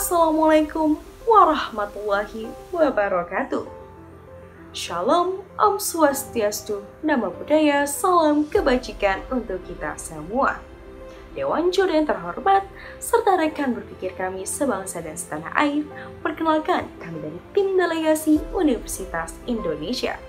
Assalamualaikum warahmatullahi wabarakatuh. Shalom, Om Swastiastu, Namo Buddhaya, salam kebajikan untuk kita semua. Dewan Juri yang terhormat, serta rekan berpikir kami sebangsa dan setanah air, perkenalkan kami dari tim delegasi Universitas Indonesia.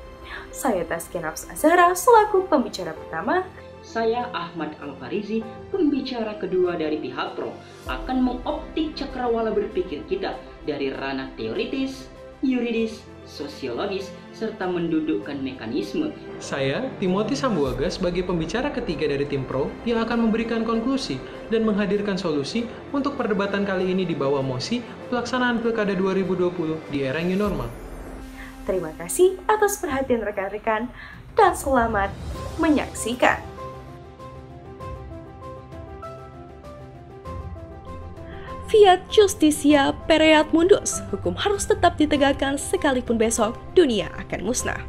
Saya Tazkia Nafs Azhara selaku pembicara pertama. Saya Ahmad Al-Farizi, pembicara kedua dari pihak pro, akan mengoptik cakrawala berpikir kita dari ranah teoritis, yuridis, sosiologis, serta mendudukkan mekanisme. Saya, Timothy Sambuaga, sebagai pembicara ketiga dari tim pro yang akan memberikan konklusi dan menghadirkan solusi untuk perdebatan kali ini di bawah mosi pelaksanaan Pilkada 2020 di era new normal. Terima kasih atas perhatian rekan-rekan dan selamat menyaksikan. Fiat Justitia Pereat Mundus, hukum harus tetap ditegakkan sekalipun besok dunia akan musnah.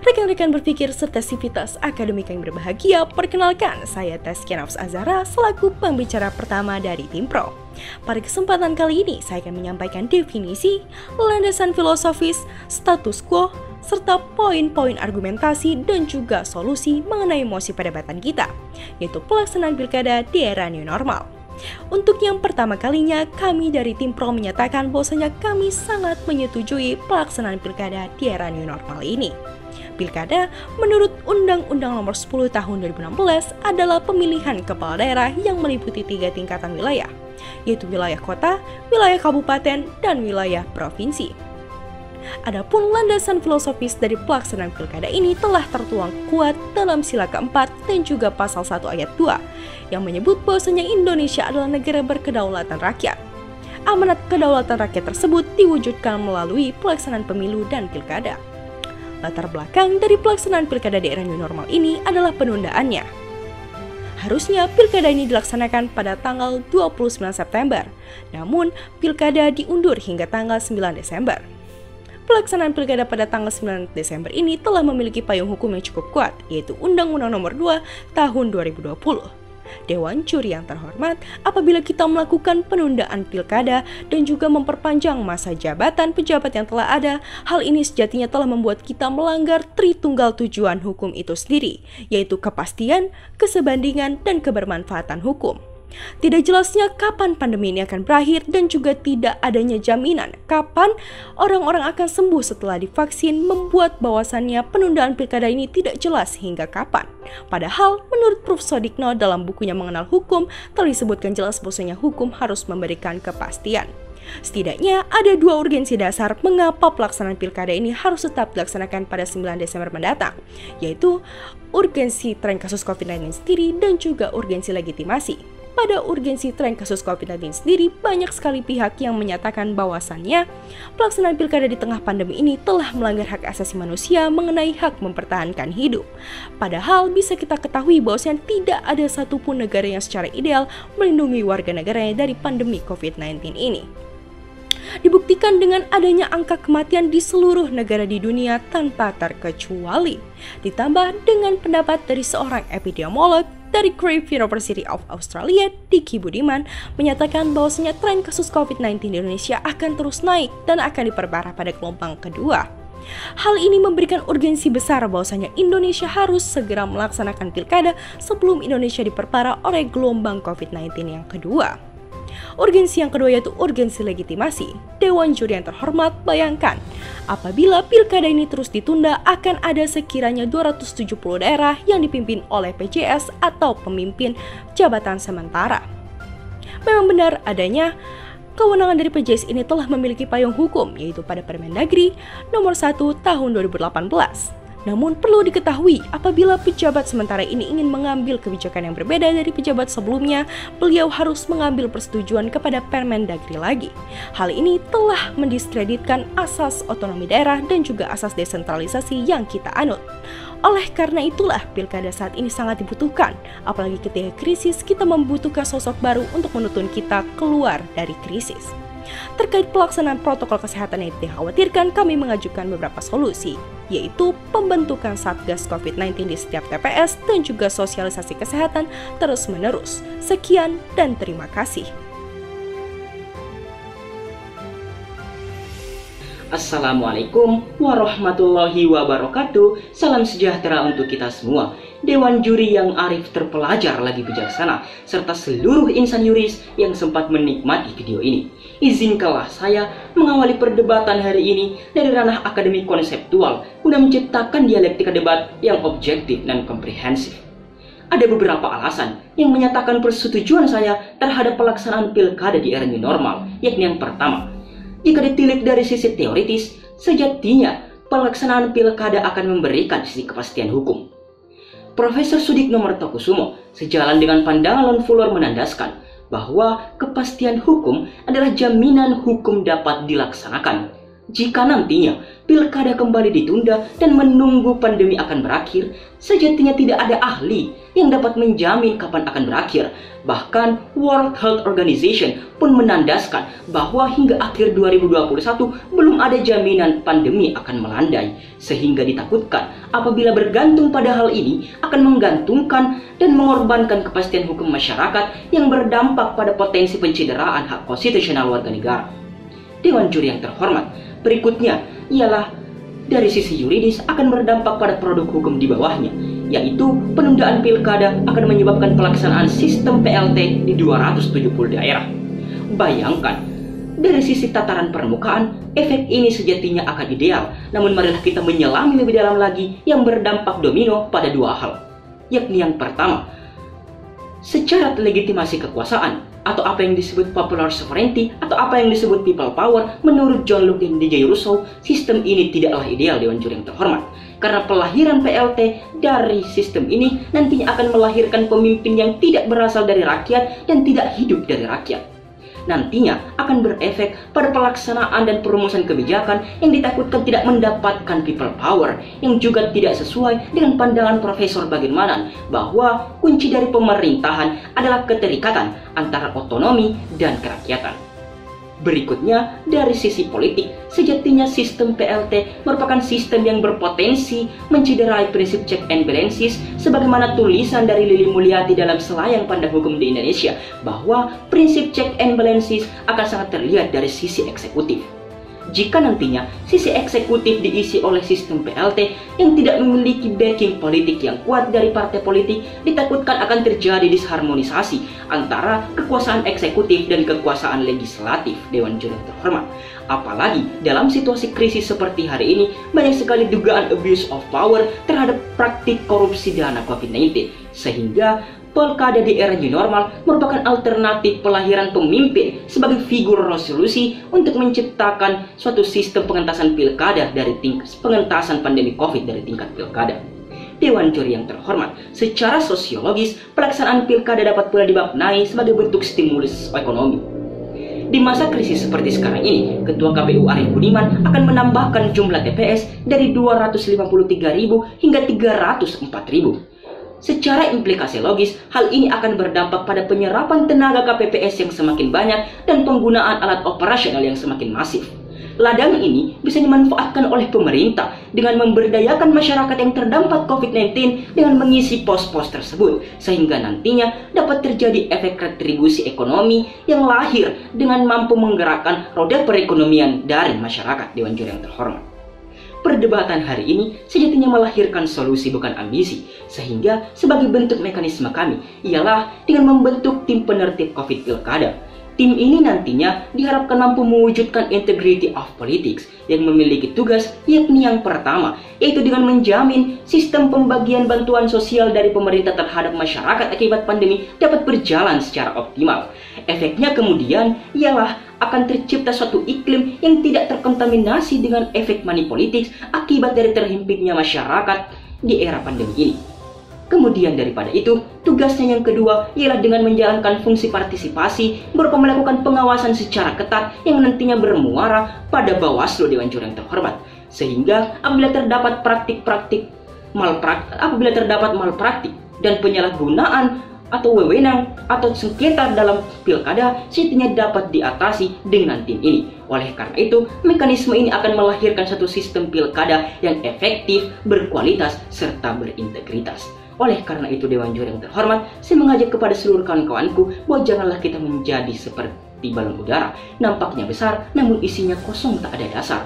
Rekan-rekan berpikir serta sivitas akademik yang berbahagia, perkenalkan saya Tazkia Nafs Azhara selaku pembicara pertama dari tim pro. Pada kesempatan kali ini saya akan menyampaikan definisi, landasan filosofis, status quo, serta poin-poin argumentasi dan juga solusi mengenai mosi perdebatan kita, yaitu pelaksanaan pilkada di era new normal. Untuk yang pertama kalinya, kami dari tim pro menyatakan bahwasanya kami sangat menyetujui pelaksanaan pilkada di era new normal ini. Pilkada menurut Undang-Undang Nomor 10 Tahun 2016 adalah pemilihan kepala daerah yang meliputi 3 tingkatan wilayah, yaitu wilayah kota, wilayah kabupaten, dan wilayah provinsi. Adapun landasan filosofis dari pelaksanaan pilkada ini telah tertuang kuat dalam sila keempat dan juga pasal 1 ayat 2 yang menyebut bahwasanya Indonesia adalah negara berkedaulatan rakyat. Amanat kedaulatan rakyat tersebut diwujudkan melalui pelaksanaan pemilu dan pilkada. Latar belakang dari pelaksanaan pilkada di era new normal ini adalah penundaannya. Harusnya pilkada ini dilaksanakan pada tanggal 29 September, namun pilkada diundur hingga tanggal 9 Desember. Pelaksanaan pilkada pada tanggal 9 Desember ini telah memiliki payung hukum yang cukup kuat, yaitu Undang-Undang Nomor 2 Tahun 2020. Dewan Juri yang terhormat, apabila kita melakukan penundaan pilkada dan juga memperpanjang masa jabatan pejabat yang telah ada, hal ini sejatinya telah membuat kita melanggar tritunggal tujuan hukum itu sendiri, yaitu kepastian, kesebandingan, dan kebermanfaatan hukum. Tidak jelasnya kapan pandemi ini akan berakhir dan juga tidak adanya jaminan kapan orang-orang akan sembuh setelah divaksin membuat bahwasannya penundaan pilkada ini tidak jelas hingga kapan. Padahal menurut Prof. Sodikno dalam bukunya Mengenal Hukum telah disebutkan jelas bahwasanya hukum harus memberikan kepastian. Setidaknya ada 2 urgensi dasar mengapa pelaksanaan pilkada ini harus tetap dilaksanakan pada 9 Desember mendatang, yaitu urgensi tren kasus COVID-19 sendiri dan juga urgensi legitimasi. Pada urgensi tren kasus COVID-19 sendiri, banyak sekali pihak yang menyatakan bahwasannya pelaksanaan pilkada di tengah pandemi ini telah melanggar hak asasi manusia mengenai hak mempertahankan hidup. Padahal bisa kita ketahui bahwasanya tidak ada satupun negara yang secara ideal melindungi warga negaranya dari pandemi COVID-19 ini. Dibuktikan dengan adanya angka kematian di seluruh negara di dunia tanpa terkecuali. Ditambah dengan pendapat dari seorang epidemiolog dari Griffith University of Australia, Diki Budiman, menyatakan bahwasanya tren kasus COVID-19 di Indonesia akan terus naik dan akan diperparah pada gelombang kedua. Hal ini memberikan urgensi besar bahwasanya Indonesia harus segera melaksanakan pilkada sebelum Indonesia diperparah oleh gelombang COVID-19 yang kedua. Urgensi yang kedua yaitu urgensi legitimasi. Dewan Juri yang terhormat, bayangkan apabila pilkada ini terus ditunda akan ada sekiranya 270 daerah yang dipimpin oleh PJS atau pemimpin jabatan sementara. Memang benar adanya kewenangan dari PJS ini telah memiliki payung hukum, yaitu pada Permendagri Nomor 1 Tahun 2018. Namun perlu diketahui, apabila pejabat sementara ini ingin mengambil kebijakan yang berbeda dari pejabat sebelumnya, beliau harus mengambil persetujuan kepada Permendagri lagi. Hal ini telah mendiskreditkan asas otonomi daerah dan juga asas desentralisasi yang kita anut. Oleh karena itulah, pilkada saat ini sangat dibutuhkan. Apalagi ketika krisis, kita membutuhkan sosok baru untuk menuntun kita keluar dari krisis. Terkait pelaksanaan protokol kesehatan yang dikhawatirkan, kami mengajukan beberapa solusi, yaitu pembentukan Satgas COVID-19 di setiap TPS dan juga sosialisasi kesehatan terus-menerus. Sekian dan terima kasih. Assalamualaikum warahmatullahi wabarakatuh. Salam sejahtera untuk kita semua. Dewan juri yang arif, terpelajar, lagi bijaksana, serta seluruh insan yuris yang sempat menikmati video ini. Izinkanlah saya mengawali perdebatan hari ini dari ranah akademik konseptual guna menciptakan dialektika debat yang objektif dan komprehensif. Ada beberapa alasan yang menyatakan persetujuan saya terhadap pelaksanaan pilkada di era new normal, yakni yang pertama, jika ditilik dari sisi teoritis, sejatinya pelaksanaan pilkada akan memberikan sisi kepastian hukum. Profesor Sudikno Mertokusumo sejalan dengan pandangan Lon Fuller menandaskan bahwa kepastian hukum adalah jaminan hukum dapat dilaksanakan. Jika nantinya pilkada kembali ditunda dan menunggu pandemi akan berakhir, sejatinya tidak ada ahli yang dapat menjamin kapan akan berakhir. Bahkan World Health Organization pun menandaskan bahwa hingga akhir 2021 belum ada jaminan pandemi akan melandai. Sehingga ditakutkan apabila bergantung pada hal ini akan menggantungkan dan mengorbankan kepastian hukum masyarakat yang berdampak pada potensi pencideraan hak konstitusional warga negara. Dewan juri yang terhormat, berikutnya ialah dari sisi yuridis akan berdampak pada produk hukum di bawahnya, yaitu penundaan pilkada akan menyebabkan pelaksanaan sistem PLT di 270 daerah. Bayangkan, dari sisi tataran permukaan, efek ini sejatinya akan ideal, namun marilah kita menyelami lebih dalam lagi yang berdampak domino pada dua hal, yakni yang pertama, secara legitimasi kekuasaan, atau apa yang disebut popular sovereignty, atau apa yang disebut people power, menurut John Locke dan DJ Rousseau, sistem ini tidaklah ideal, Dewan Juri yang terhormat. Karena pelahiran PLT dari sistem ini nantinya akan melahirkan pemimpin yang tidak berasal dari rakyat dan tidak hidup dari rakyat. Nantinya akan berefek pada pelaksanaan dan perumusan kebijakan yang ditakutkan tidak mendapatkan people power, yang juga tidak sesuai dengan pandangan Profesor Bagirmanan bahwa kunci dari pemerintahan adalah keterikatan antara otonomi dan kerakyatan. Berikutnya, dari sisi politik, sejatinya sistem PLT merupakan sistem yang berpotensi menciderai prinsip check and balances sebagaimana tulisan dari Lili Mulyati dalam Selayang Pandang Hukum di Indonesia, bahwa prinsip check and balances akan sangat terlihat dari sisi eksekutif. Jika nantinya sisi eksekutif diisi oleh sistem PLT yang tidak memiliki backing politik yang kuat dari partai politik, ditakutkan akan terjadi disharmonisasi antara kekuasaan eksekutif dan kekuasaan legislatif, Dewan Juri yang terhormat. Apalagi dalam situasi krisis seperti hari ini, banyak sekali dugaan abuse of power terhadap praktik korupsi dana COVID-19, sehingga pilkada di era new normal merupakan alternatif pelahiran pemimpin sebagai figur resolusi untuk menciptakan suatu sistem pengentasan pilkada dari tingkat pengentasan pandemi COVID dari tingkat pilkada. Dewan juri yang terhormat, secara sosiologis pelaksanaan pilkada dapat pula dimaknai sebagai bentuk stimulus ekonomi. Di masa krisis seperti sekarang ini, Ketua KPU Arief Budiman akan menambahkan jumlah TPS dari 253.000 hingga 304.000. Secara implikasi logis, hal ini akan berdampak pada penyerapan tenaga KPPS yang semakin banyak dan penggunaan alat operasional yang semakin masif. Ladang ini bisa dimanfaatkan oleh pemerintah dengan memberdayakan masyarakat yang terdampak COVID-19 dengan mengisi pos-pos tersebut, sehingga nantinya dapat terjadi efek retribusi ekonomi yang lahir dengan mampu menggerakkan roda perekonomian dari masyarakat, Dewan Juri yang terhormat. Perdebatan hari ini sejatinya melahirkan solusi bukan ambisi, sehingga sebagai bentuk mekanisme kami ialah dengan membentuk tim penertib COVID Pilkada. Tim ini nantinya diharapkan mampu mewujudkan integrity of politics yang memiliki tugas yakni yang pertama, yaitu dengan menjamin sistem pembagian bantuan sosial dari pemerintah terhadap masyarakat akibat pandemi dapat berjalan secara optimal. Efeknya kemudian ialah akan tercipta suatu iklim yang tidak terkontaminasi dengan efek money politics akibat dari terhimpitnya masyarakat di era pandemi ini. Kemudian daripada itu, tugasnya yang kedua ialah dengan menjalankan fungsi partisipasi berupa melakukan pengawasan secara ketat yang nantinya bermuara pada Bawaslu, Dewan Juri yang terhormat. Sehingga apabila terdapat malpraktik dan penyalahgunaan atau wewenang atau sengketa dalam pilkada, sejatinya dapat diatasi dengan tim ini. Oleh karena itu, mekanisme ini akan melahirkan satu sistem pilkada yang efektif, berkualitas, serta berintegritas. Oleh karena itu, Dewan Juri yang terhormat, saya mengajak kepada seluruh kawan-kawanku bahwa janganlah kita menjadi seperti balon udara, nampaknya besar namun isinya kosong tak ada dasar.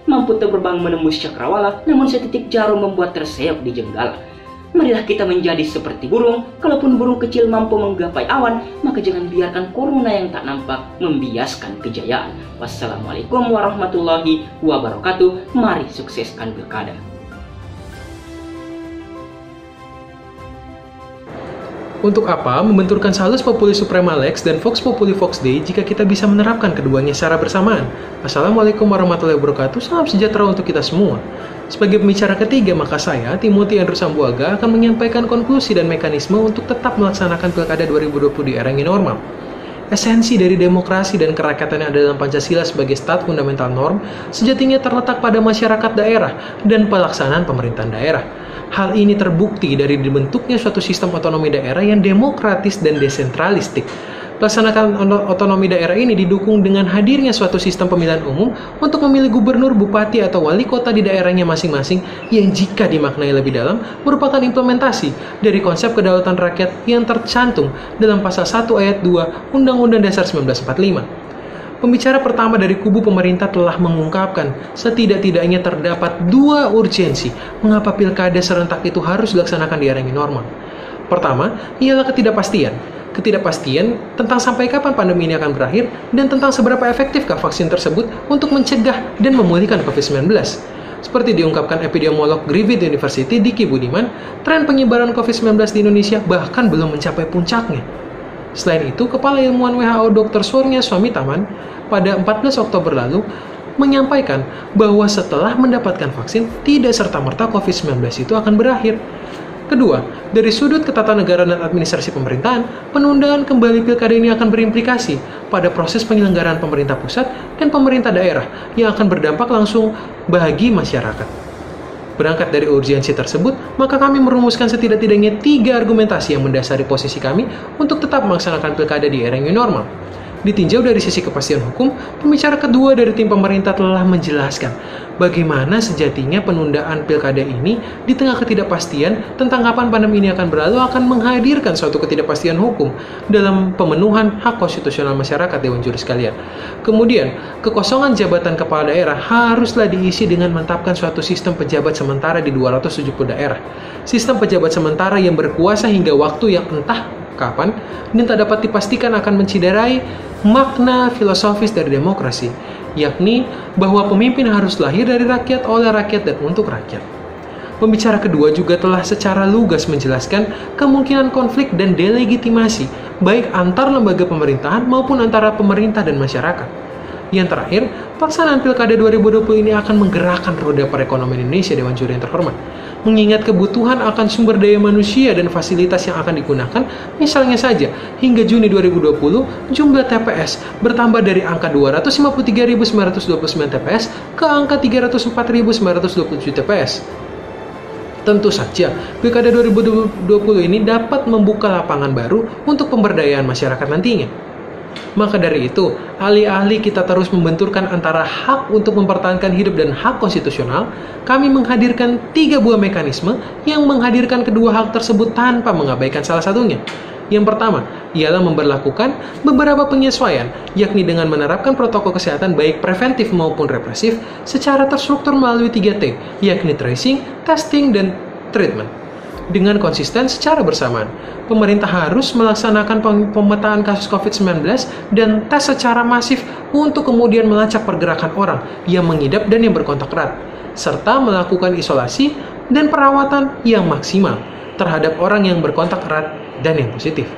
mampu terbang menembus cakrawala, namun setitik jarum membuat terseok di jenggala. Marilah kita menjadi seperti burung. Kalaupun burung kecil mampu menggapai awan, maka jangan biarkan corona yang tak nampak membiaskan kejayaan. Wassalamualaikum warahmatullahi wabarakatuh. Mari sukseskan pilkada. Untuk apa membenturkan Salus Populi Suprema Lex dan Vox Populi Vox Dei jika kita bisa menerapkan keduanya secara bersamaan? Assalamualaikum warahmatullahi wabarakatuh, salam sejahtera untuk kita semua. Sebagai pembicara ketiga, maka saya, Timothy Andrew Sambuaga, akan menyampaikan konklusi dan mekanisme untuk tetap melaksanakan Pilkada 2020 di era new normal. Esensi dari demokrasi dan kerakyatan yang ada dalam Pancasila sebagai stat fundamental norm sejatinya terletak pada masyarakat daerah dan pelaksanaan pemerintahan daerah. Hal ini terbukti dari dibentuknya suatu sistem otonomi daerah yang demokratis dan desentralistik. Pelaksanaan otonomi daerah ini didukung dengan hadirnya suatu sistem pemilihan umum untuk memilih gubernur, bupati, atau wali kota di daerahnya masing-masing yang jika dimaknai lebih dalam merupakan implementasi dari konsep kedaulatan rakyat yang tercantum dalam pasal 1 ayat 2 Undang-Undang Dasar 1945. Pembicara pertama dari kubu pemerintah telah mengungkapkan setidak-tidaknya terdapat dua urgensi mengapa pilkada serentak itu harus dilaksanakan di era new normal. Pertama, ialah ketidakpastian. Ketidakpastian tentang sampai kapan pandemi ini akan berakhir dan tentang seberapa efektifkah vaksin tersebut untuk mencegah dan memulihkan COVID-19. Seperti diungkapkan epidemiolog Griffith University Diki Budiman, tren penyebaran COVID-19 di Indonesia bahkan belum mencapai puncaknya. Selain itu, Kepala Ilmuwan WHO Dr. Surya Swaminathan pada 14 Oktober lalu menyampaikan bahwa setelah mendapatkan vaksin, tidak serta-merta COVID-19 itu akan berakhir. Kedua, dari sudut ketatanegaraan dan administrasi pemerintahan, penundaan kembali pilkada ini akan berimplikasi pada proses penyelenggaraan pemerintah pusat dan pemerintah daerah yang akan berdampak langsung bagi masyarakat. Berangkat dari urgensi tersebut, maka kami merumuskan setidak-tidaknya 3 argumentasi yang mendasari posisi kami untuk tetap melaksanakan pilkada di era new normal. Ditinjau dari sisi kepastian hukum, pembicara kedua dari tim pemerintah telah menjelaskan bagaimana sejatinya penundaan pilkada ini di tengah ketidakpastian tentang kapan pandemi ini akan berlalu akan menghadirkan suatu ketidakpastian hukum dalam pemenuhan hak konstitusional masyarakat, Dewan Juri sekalian. Kemudian, kekosongan jabatan kepala daerah haruslah diisi dengan menetapkan suatu sistem pejabat sementara di 270 daerah. Sistem pejabat sementara yang berkuasa hingga waktu yang entah kapan dan tak dapat dipastikan akan menciderai makna filosofis dari demokrasi, yakni bahwa pemimpin harus lahir dari rakyat, oleh rakyat, dan untuk rakyat. Pembicara kedua juga telah secara lugas menjelaskan kemungkinan konflik dan delegitimasi baik antar lembaga pemerintahan maupun antara pemerintah dan masyarakat. Yang terakhir, pelaksanaan Pilkada 2020 ini akan menggerakkan roda perekonomian Indonesia, Dewan Juri yang terhormat. Mengingat kebutuhan akan sumber daya manusia dan fasilitas yang akan digunakan, misalnya saja, hingga Juni 2020, jumlah TPS bertambah dari angka 253.929 TPS ke angka 304.927 TPS. Tentu saja, Pilkada 2020 ini dapat membuka lapangan baru untuk pemberdayaan masyarakat nantinya. Maka dari itu, alih-alih kita terus membenturkan antara hak untuk mempertahankan hidup dan hak konstitusional, kami menghadirkan 3 buah mekanisme yang menghadirkan kedua hak tersebut tanpa mengabaikan salah satunya. Yang pertama, ialah memberlakukan beberapa penyesuaian, yakni dengan menerapkan protokol kesehatan baik preventif maupun represif secara terstruktur melalui 3T, yakni tracing, testing, dan treatment. Dengan konsisten secara bersamaan, pemerintah harus melaksanakan pemetaan kasus COVID-19 dan tes secara masif untuk kemudian melacak pergerakan orang yang mengidap dan yang berkontak erat, serta melakukan isolasi dan perawatan yang maksimal terhadap orang yang berkontak erat dan yang positif.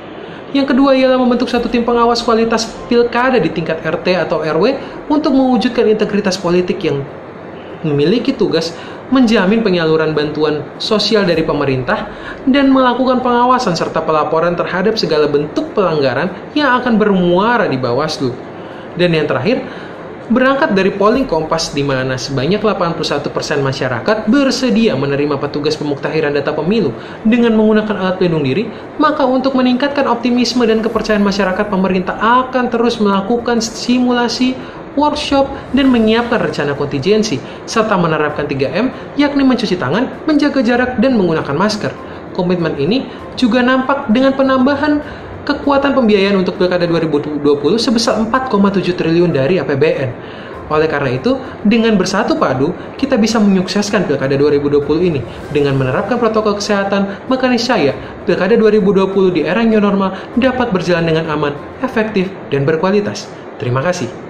Yang kedua ialah membentuk satu tim pengawas kualitas pilkada di tingkat RT atau RW untuk mewujudkan integritas politik yang memiliki tugas menjamin penyaluran bantuan sosial dari pemerintah dan melakukan pengawasan serta pelaporan terhadap segala bentuk pelanggaran yang akan bermuara di Bawaslu. Dan yang terakhir, berangkat dari polling Kompas di mana sebanyak 81% masyarakat bersedia menerima petugas pemuktahiran data pemilu dengan menggunakan alat pelindung diri, maka untuk meningkatkan optimisme dan kepercayaan masyarakat, pemerintah akan terus melakukan simulasi, workshop, dan menyiapkan rencana kontingensi, serta menerapkan 3M, yakni mencuci tangan, menjaga jarak, dan menggunakan masker. Komitmen ini juga nampak dengan penambahan kekuatan pembiayaan untuk Pilkada 2020 sebesar 4,7 triliun dari APBN. Oleh karena itu, dengan bersatu padu, kita bisa menyukseskan Pilkada 2020 ini. Dengan menerapkan protokol kesehatan, maka niscaya Pilkada 2020 di era new normal dapat berjalan dengan aman, efektif, dan berkualitas. Terima kasih.